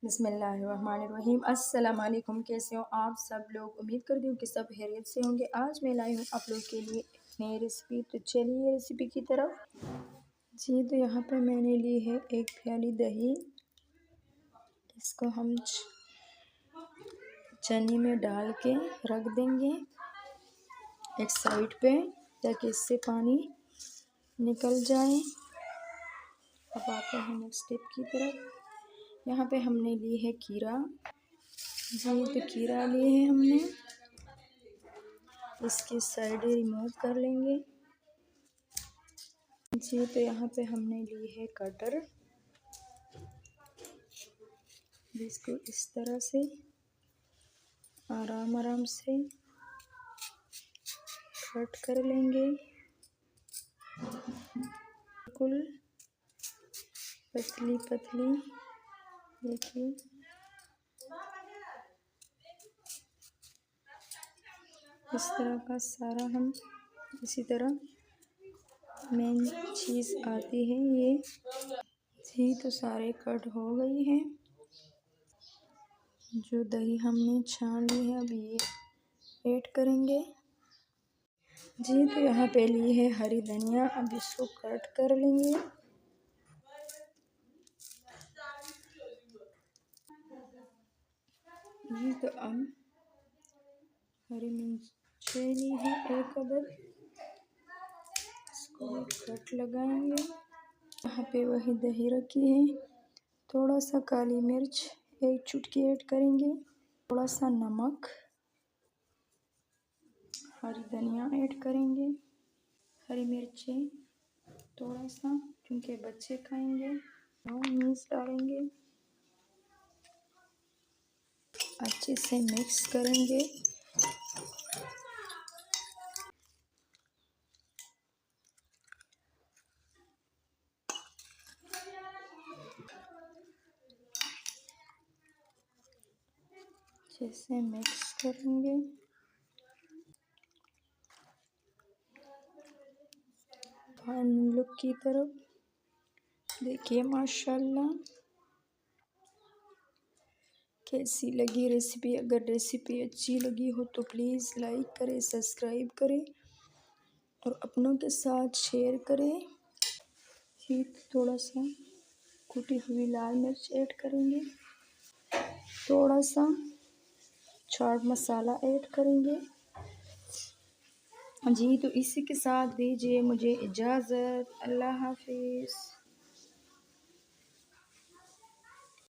बिस्मिल्लाहिर्रहमानिर्रहीम। अस्सलाम वालेकुम। कैसे हो आप सब लोग? उम्मीद करती हूँ कि सब खैरियत से होंगे। आज मैं लाई हूँ आप लोग के लिए नई रेसिपी। तो चलिए रेसिपी की तरफ। जी, तो यहाँ पे मैंने ली है एक प्याली दही। इसको हम चने में डाल के रख देंगे एक साइड पे, ताकि इससे पानी निकल जाए। अब आते हैं नेक्स्ट स्टेप की तरफ। यहाँ पे हमने ली है खीरा। जी, तो खीरा लिए हैं हमने। इसकी साइड रिमूव कर लेंगे। जी, तो यहाँ पे हमने ली है कटर। जिसको इस तरह से आराम आराम से कट कर लेंगे, बिल्कुल पतली पतली। देखिए, इस तरह का सारा हम इसी तरह मेन चीज़ आती है ये। जी, तो सारे कट हो गई हैं। जो दही हमने छान ली है अब ये ऐड करेंगे। जी, तो यहाँ पे ली है हरी धनिया। अब इसको कट कर लेंगे। जी, तो अब हरी मिर्च ली है एक अदद। इसको कट लगाएंगे। यहाँ पे वही दही रखी है। थोड़ा सा काली मिर्च एक चुटकी ऐड करेंगे। थोड़ा सा नमक, हरी धनिया ऐड करेंगे, हरी मिर्चें थोड़ा सा, क्योंकि बच्चे खाएंगे। मीस डालेंगे, अच्छे से मिक्स करेंगे। अच्छे से मिक्स करेंगे। फाइनल लुक की तरफ देखिए, माशाल्लाह कैसी लगी रेसिपी। अगर रेसिपी अच्छी लगी हो तो प्लीज़ लाइक करें, सब्सक्राइब करें और अपनों के साथ शेयर करें। फिर थोड़ा सा कुटी हुई लाल मिर्च ऐड करेंगे। थोड़ा सा चाट मसाला ऐड करेंगे। जी, तो इसी के साथ दीजिए मुझे इजाज़त। अल्लाह हाफिज़।